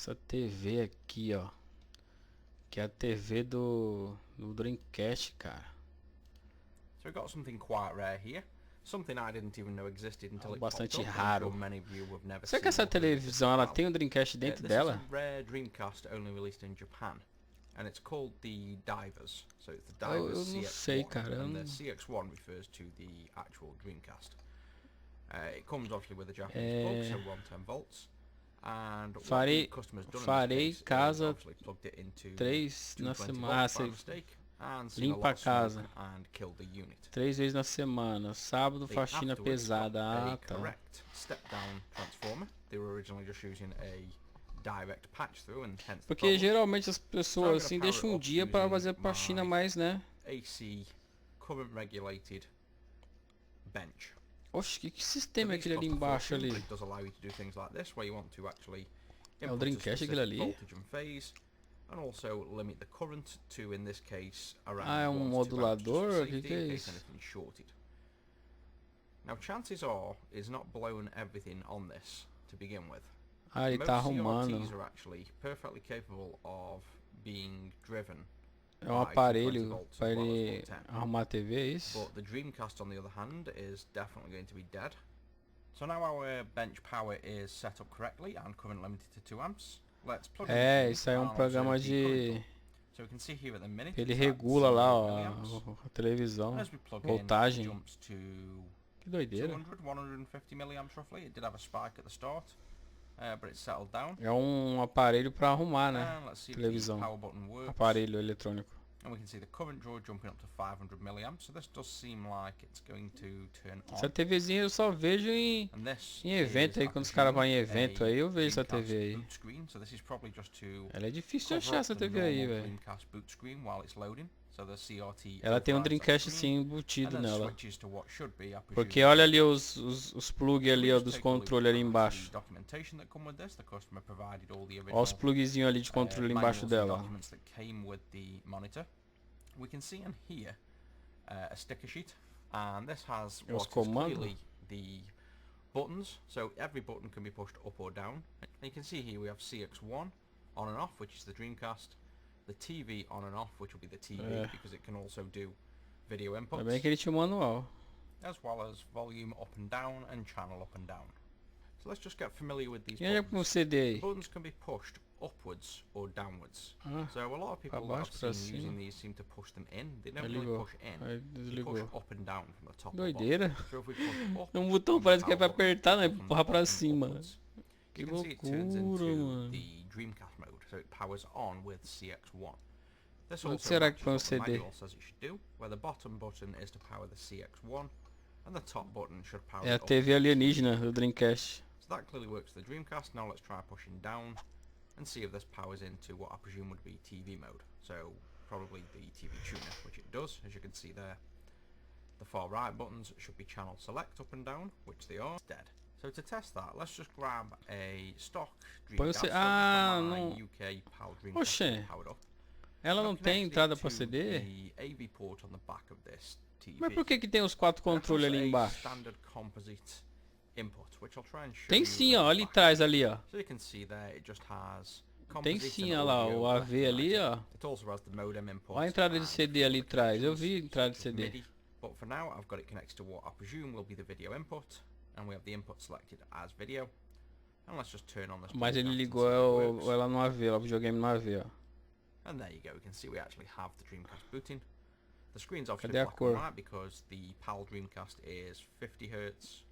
essa TV aqui, ó. Que é a TV do Dreamcast, cara. So we've got something quite rare here. Something I didn't even know existed until it popped Bastante up. raro. I'm sure many of you have never Será que seen essa or heard of this televisão ela before. tem um Dreamcast dentro This dela? is a rare Dreamcast only released in Japan. And it's called the Divers. So it's the Divers Eu não CX1. sei, cara. And the CX1 refers to the actual Dreamcast. It comes obviously with a Japanese plug, so 110 volts. And what the customer's done in this case is obviously plugged it into 3 na 220 semana. volts by mistake and seen a Limpa lot a of smoke casa. and killed the unit. 3 vezes na semana. Sábado, They faxina afterwards pesada. got Ah, a tá. correct step-down transformer. They were originally just using a direct patch through and hence the Porque problem. geralmente as pessoas assim deixam um dia para fazer faxina mais, né? AC current regulated bench. Oxe, que sistema é aquele ali embaixo ali? It does allow you to do things like this where you want to actually É o input a Dreamcast aquele specific ali? voltage and phase and also limit the current to, in this case, around Ah, é um 1 to 2 amps, modulador? just for Que safety é in case isso? anything's shorted. Now chances are it's not blown everything on this to begin with. Ah, ele Most tá arrumando. CRTs are actually perfectly capable of being driven É um by 220 aparelho volts para as well as ele 110. arrumar a TV, é isso? But the Dreamcast, on the other hand, is definitely going to be dead. So now our bench power is set up correctly and current limited to 2 amps. Let's plug in the É, machine isso aí é um and programa observe the current de... level. So we can see here at the minute Ele it's at regula lá, 0 ó, milliamps. a televisão, As we plug in, it voltagem. jumps to Que doideira. 200, 150 milliamps roughly. It did have a spike at the start, but it's settled down. É um aparelho para arrumar, né? And let's see if the Televisão. power button works. Aparelho eletrônico. And we can see the current draw jumping up to 500 milliamps. So this does seem like it's going to turn on. Essa TVzinha eu só vejo em And this evento is, aí, I quando os caras vão presume, em evento a aí, eu vejo essa Dreamcast TV aí. boot screen. So this is probably just to Ela é difícil de cover achar up essa the TV aí, normal velho. Dreamcast boot screen while it's loading. So the CRT Ela tem um overrides that Dreamcast screen, sim embutido and then nela. switches to what should be, I presume, Porque olha ali os plug ali, ó, Let's dos take a look controles ali at embaixo. the documentation that come with this. The customer provided all the Ó os original plugzinhos ali de controle embaixo manuals and dela. documents that came with the monitor. We can see and hear a sticker sheet, and this has Os what is comandos. clearly the buttons. So every button can be pushed up or down. And you can see here we have CX1 on and off, which is the Dreamcast. The TV on and off, which will be the TV, because it can also do video Ainda inputs, bem que ele tinha um manual. as well as volume up and down and channel up and down. So let's just get familiar with these E aí com o buttons. CD aí? The buttons can be pushed upwards or downwards. Ah, So a lot of people that baixo, I've pra seen using cima. these seem to push them in. They don't Aí really ligou. push in. Aí They push desligou. up and down from the top or bottom. Doideira. So if we push up Um botão on the parece que é power pra button, apertar, não é from the empurrar pra bottom cima. upwards, Que you can see it turns loucura, into mano. the Dreamcast mode, so it powers on with CX1. This Onde also será que matches põe o what the CD? manual says it should do, where the bottom button is to power the CX1, and the top button should power É a it up. TV alienígena do Dreamcast. So that clearly works for the Dreamcast. Now let's try pushing down and see if this powers into what I presume would be TV mode. So probably the TV tuner, which it does, as you can see there. The far right buttons should be channel select up and down, which they are. Dead. So to test that, let's just grab a stock Põe o Dreamcast C... from Ah, my não. UK PAL Dreamcast Oxê. powered up. Ela Now não tem connect it entrada pra to CD? the AV port on the back of this TV. Mas por que tem os 4 That has controles ali a embaixo? standard composite input, which I'll try and show Tem you sim, at ó, the ali back. atrás ali, ó. So you can see there it just has Tem composite sim, and olha lá, audio o left AV and ali, right. ó. It also has the modem input. Olha a entrada de and CD ali atrás. Eu connections vi a entrada de such as CD. MIDI, but for now I've got it connected to what I presume will be the video input, and we have the input selected as video. And let's just turn on this. Mas ele Dreamcast and ligou see if it works. ela no AV, ó, o videogame no AV, ó. And there you go, we can see we actually have the Dreamcast booting. The screen's obviously Cadê a black cor? and white because the PAL Dreamcast is 50 Hz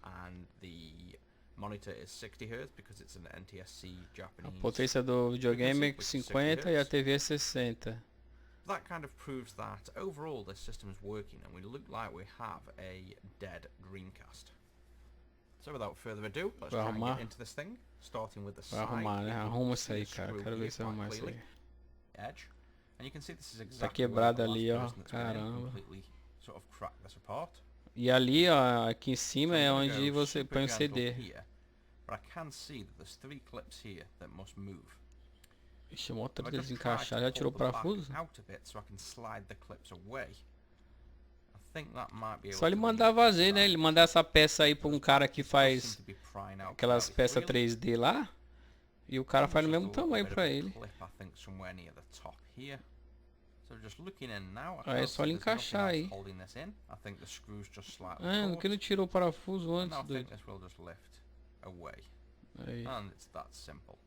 and the monitor is 60 Hz because it's an NTSC A Japanese. potência do videogame é 50 e a TV é 60. That kind of proves that overall this system is working and we look like we have a dead Dreamcast. So without further ado, let's try and get into this thing, starting with the Vai side. arrumar, né? You can Arruma see isso aí, the cara. screw Quero here ver se quite arrumar isso clearly. aí. Edge. And you can see this is Tá exactly where quebrado the last ali, ó. person that's been in Caramba. completely sort of cracked this apart. E ali, ó, aqui em cima So é I'm gonna onde go você super põe o gentle CD. here, but I can see that there's 3 clips here that must move. Ixi, o motor If I just try desencaixar, to já tirou o pull the back parafuso? out a bit so I can slide the clips away. I think that might be able Só ele to mandar remove fazer, né? that. Ele mandar essa peça aí pra um cara que It does faz seem to be prying out aquelas fairly peças freely. 3D lá. E o cara faz o Just a mesmo little tamanho bit of pra a ele. clip, I think, somewhere near the top here. So just looking in now, I Ah, é can't só see ele there's nothing encaixar else aí. holding this in. I think the screw's just slightly Ah, taut. que não tirou o parafuso And now antes, I think doido. this will just lift away. Aí. And it's that simple.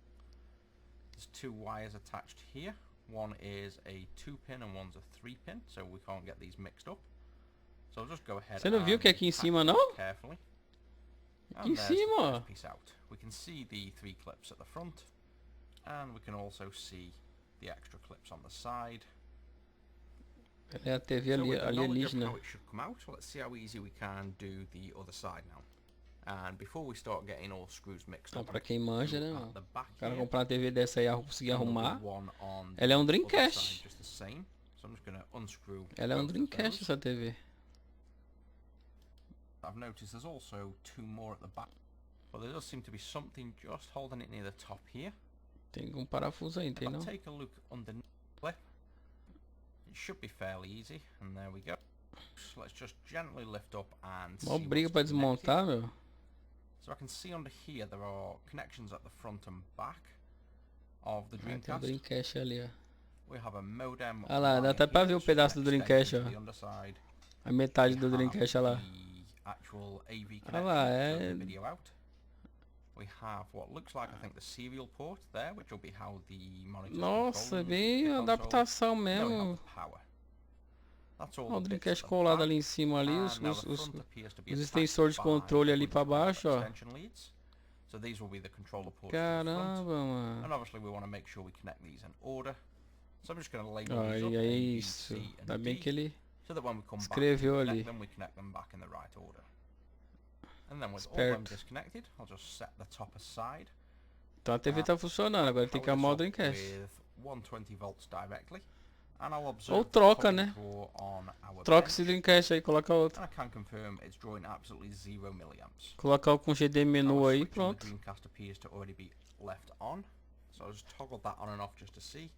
There's two wires attached here. One is a 2-pin and one's a 3-pin, so we can't get these mixed up. So I'll just go ahead Você não viu and que é aqui em attach cima, these não? carefully. Aqui em And there's the cima, ó. first piece out. We can see the 3 clips at the front, and we can also see the extra clips on the side. É a TV So ali, with the knowledge of alienígena. how it should come out, let's see how easy we can do the other side now. And before we start getting all screws mixed Ah, up, pra quem manja, né, at mano? the back O cara here, comprar uma TV dessa aí e conseguir and there'll be arrumar. one on Ela é um the other Dreamcast. side just the same. So I'm just going to unscrew Ela é um both of Dreamcast those. essa TV. I've noticed there's also 2 more at the back, but there does seem to be something just holding it near the top here. Tem um parafuso aí, If tem I não? take a look underneath the clip, it should be fairly easy, and there we go. So let's just gently lift up and Mó see briga what's pra connected. desmontar, meu. So I can see under here there are connections at the front and back of the Ah, tem um Dreamcast. Dreamcast ali, ó. We have a modem. Ah lá, dá line até pra here, ver o which pedaço is do extended Dreamcast, into ó. the underside. A metade We do have Dreamcast, olha lá. the actual AV Ah lá, connection for é... the video out. We have what looks like, I think, the serial port there, which will be how the monitor Nossa, controls bem the console. adaptação No, we have mesmo. the power. That's all Ó, o the bits Dreamcast at the colado back. ali em cima ali, And now the front appears to be os attached extensores de by controle a ali bunch pra of baixo, ó. extension leads. So these will be the controller ports to the front. Caramba, And mano. obviously we want to make sure we connect these in order. So I'm just going to label Ó, these up e A, é B, isso. C, Ainda and bem D, que ele so that when we come back to escreveu ali. connect them, we connect them back in the right order. And then with all them Esperto. disconnected, I'll just set the top aside. Então a TV tá funcionando, agora tem que Power this arrumar o up Dreamcast. with 120 volts directly. And I'll Ou observe the troca, current né? draw on our Troca bench. esse Dreamcast aí, coloca outro. And I can confirm it's drawing absolutely 0 milliamps. Colocar o com GD Now menu the aí, switch on the pronto. Dreamcast appears to already be left on. So I'll just toggle that on and off just to see.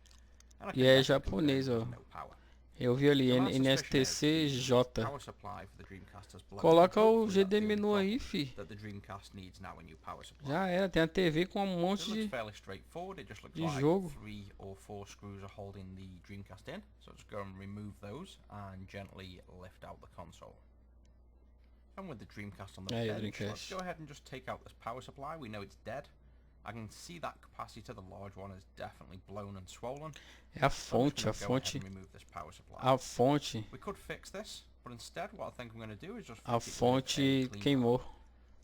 And I E can é definitely japonês, confirm ó. there's no power. Eu vi ali, So my suspicion is NSTCJ. power supply for the Dreamcast has blown, Coloca and o hopefully that's GD the only menu aí, problem fi. that the Dreamcast needs now a new power supply. Já era, tem a TV com um So monte it looks de... fairly straightforward. It just looks de like jogo. 3 or 4 screws are holding the Dreamcast in. So just go and remove those and gently lift out the console. And with the Dreamcast on the Aí, o bench, let's Dreamcast. go ahead and just take out this power supply. We know it's dead. I can see that capacitor, the large one, is definitely blown and swollen. É a So I'm just fonte, gonna a go ahead fonte. and remove this power supply. A fonte. We could fix this, but instead what I think I'm going to do is just A fix it with fonte a clean queimou. power.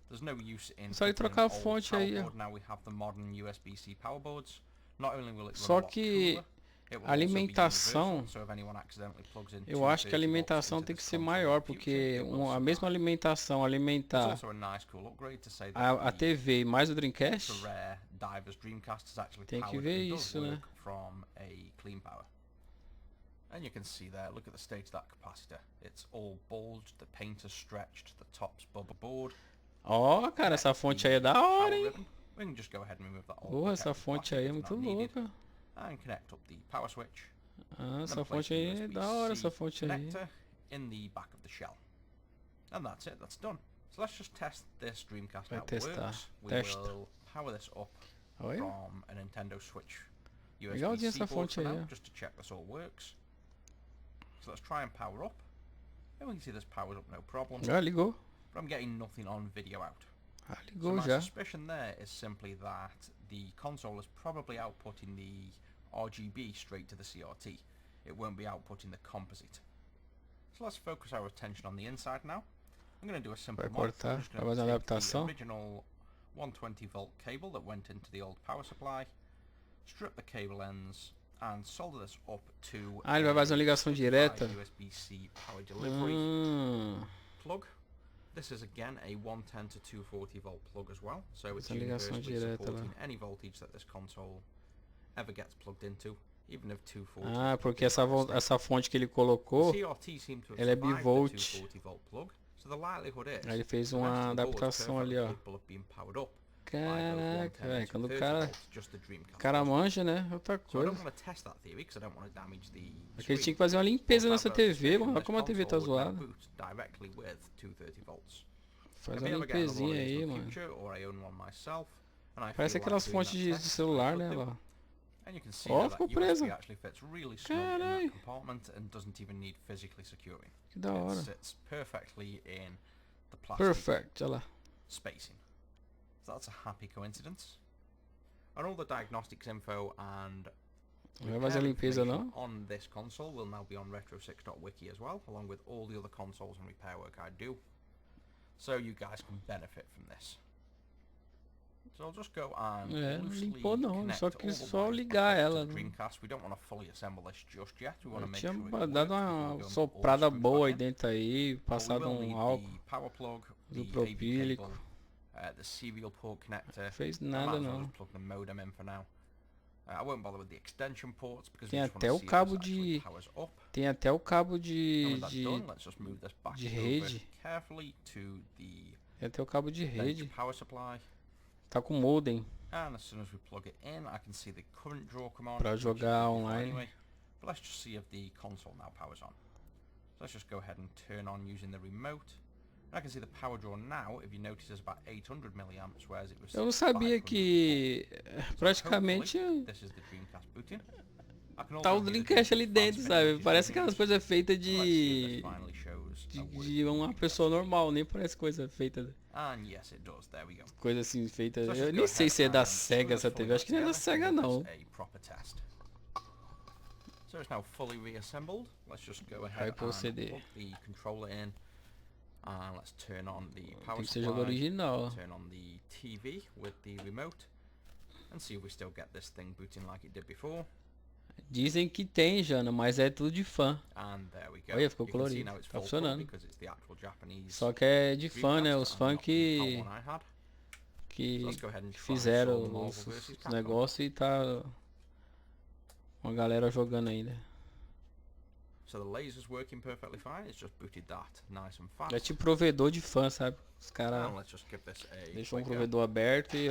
There's no use in Só ir fitting trocar a an old fonte power aí, ó. board. Now we have the modern USB-C power boards. Not only will it run Só a lot que cooler, it will a also be alimentação, universal, so if anyone accidentally plugs in eu acho que a 230 volts alimentação into tem que this ser console in maior, the future, porque it will a mesma survive. alimentação, It's alimentar also a nice cool upgrade to say that a the TV e mais o Dreamcast, ultra rare Divers Dreamcast is actually tem que powered ver and does isso, né? work from a clean power. And you can see there, look at the state of that capacitor. It's all bulged, the paint is stretched, the top's bubble board. Ó, cara, essa fonte aí é da hora, hein? We can just go ahead and remove that old Porra, essa protective fonte plastic, aí é it's muito not needed. louca. And connect up the power switch. Ah, And essa then place fonte the aí é da hora, USB-C essa fonte aí. connector in the back of the shell. And that's it, that's done. So let's just test this Dreamcast Vai how it testar. works. We Testa. will power this up Olha, from a Nintendo Switch legalzinha USB-C essa board fonte for aí, now, ó. just to check this all works. So let's try and power up. And we can see this powers up no problem. Já ligou. But I'm getting nothing on video out. Ah, So ligou my já. suspicion there is simply that the console is probably outputting the RGB straight to the CRT. It won't be outputting the composite. So let's focus our attention on the inside now. I'm going to do a simple Vai mod. cortar, I'm just vai going fazer to uma take the adaptação. original 120 volt cable that went into the old power supply, strip the cable ends, and solder this up to Ah, ele vai fazer uma ligação direta. USB-C power delivery plug. This is again a 110 to 240 volt plug as well, so it's Essa ligação universally direta lá. supporting any voltage that this console ever gets plugged into, even if 240. Ah, is porque plugged in by mistake. essa fonte que ele colocou, CRT seemed to have ela é survived the bivolt. 240 volt plug, so the likelihood is aí ele fez the rest uma of the board is adaptação ali, perfectly ó. capable of being powered up by both Caraca, 110 velho, and quando o 230 cara, volts, just the Dreamcast. cara manja, né? Outra So I coisa. don't want to test that theory because I don't want to damage the É que ele tinha screen. que fazer uma limpeza But nessa that TV, version, mano. Olha this como a TV tá console would now zoada. boot directly with 230 volts. Faz If uma I ever get another one limpezinha of these aí, in the mano. future, or I own one myself, and I Parece feel like aquelas doing fontes that de test, I celular, could né, do. lá. And you can see Ó, now ficou that preso. USB actually fits really snug in Carai, that compartment and doesn't even need physically securing. que da It hora. sits perfectly in the plastic Perfect, olha lá. spacing. So that's a happy coincidence. And all the diagnostics info and Não vai fazer a repair limpeza information não? on this console will now be on retro6.wiki as well, along with all the other consoles and repair work I do. So you guys can benefit from this. So I'll just go and É, não loosely limpou não, connect só all que the só wires ligar back up ela. to the Dreamcast. We don't want to fully assemble this just yet. We want Eu to make tinha sure it dado works before we uma go and put all soprada the screws boa back aí in. dentro aí, But we passado will need álcool, the power plug, the AV isopropílico. cable, the serial port connector. Fez I might nada as well não. just plug the modem in for now. I won't bother with the extension ports because Tem we just want até to o see if cabo this actually de powers up. tem até o cabo And with that done, let's just move this back de over rede. carefully to the Tem até o cabo de bench rede. power supply. Tá com modem And as soon as we plug it in, I can see the current draw come on. pra which it did jogar before online. anyway. But let's just see if the console now powers on. So let's just go ahead and turn on using the remote. And I can see the power draw now, if you notice, is about 800 milliamps, whereas it was Eu não sabia 500 que before. praticamente Hopefully, this is the Dreamcast booting. I can tá also o hear the Dreamcast ali Dreamcast dentro, fans sabe? which is Parece good aquelas news. coisas feitas Let's see if this de finally shows a working de uma Dreamcast. pessoa normal, nem parece coisa feita, And yes, it does. There we go. coisa assim feita. So let's Eu just nem go sei ahead se é da and Sega screw essa this TV, fully acho que não é da back together Sega and não. give this a proper test. So it's now fully reassembled. Let's just go Vai ahead pro and CD. plug the controller in. And let's turn on the power Tem que ser jogo supply, original. turn on the TV with the remote, and see if we still get this thing booting like it did before. Dizem que tem, Jana, mas é tudo de fã. And there we go. Olha, ficou You can see colorido. now it's Tá full color funcionando. because it's the actual Japanese Só que é de fã, né? Dreamcast Os and fãs not the PAL one I had. que So let's go ahead and try fizeram Soul Marvel os versus Capcom. negócios e tá uma galera jogando ainda. So the laser's working perfectly fine. It's just booted that nice and fast. É tipo provedor de fã, sabe? Os Now caras let's just give this a deixam um quick go. provedor aberto e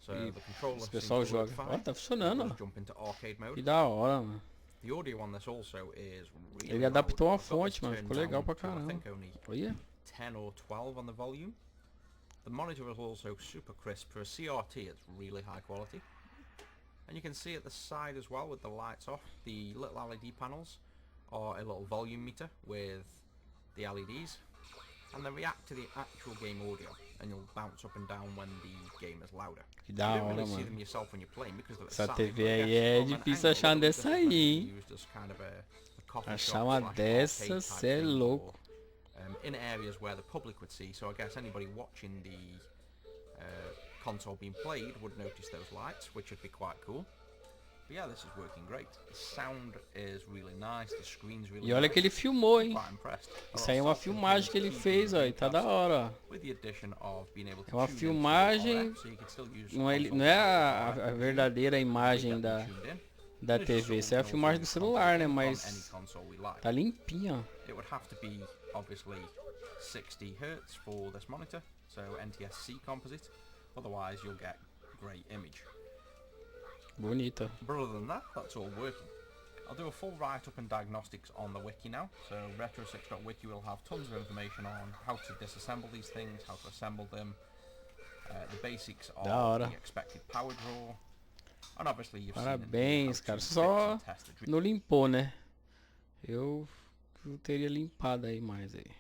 So e the controller o pessoal seems to work joga. fine. Ó, tá funcionando, Let's ó. jump into arcade Que mode. da hora, mano. The audio on this also is really Ele adaptou loud. a I've got this fonte, mano. turned Ficou legal down pra to, I caramba. think only Olha. 10 or 12 on the volume. The monitor is also super crisp. For a CRT, it's really high quality. And you can see at the side as well with the lights off, the little LED panels are a little volume meter with the LEDs. And they react to the actual game audio, and you'll bounce up and down when the game is louder. Que You da don't hora, really see mano. them yourself when you're playing because they're at the Essa side, TV but I aí guess é from an difícil angle, achar uma this dessa is aí, meant to be hein? used as kind of a coffee Achar shop uma slash dessa, arcade cê type é thing, louco. or, in areas where the public would see. So I guess anybody watching the console being played would notice those lights, which would be quite cool. But yeah, this is working great. The sound is really nice, the screen's really E olha nice. que ele filmou, hein? Quite impressed. Isso aí é uma filmagem que ele fez, ó. E tá da hora, ó. With the addition of being able to É uma tune into filmagem, RF, so you can still use não é, console não é sound a RF verdadeira imagem get them da tuned in. da And it's just TV. so Isso é a we can filmagem do also celular, né? from any Mas console we like. tá limpinha, ó. It would have to be obviously 60 Hz for this monitor, so NTSC composite. Otherwise, you'll get great image. Bonita. But other than that, that's all working. I'll do a full write-up and diagnostics on the wiki now. So retro6.wiki will have tons of information on how to disassemble these things, how to assemble them, the basics of the expected power draw, and obviously you've Parabéns, seen cara. how to Só fix and test the não limpou, né? Eu teria limpado aí mais aí.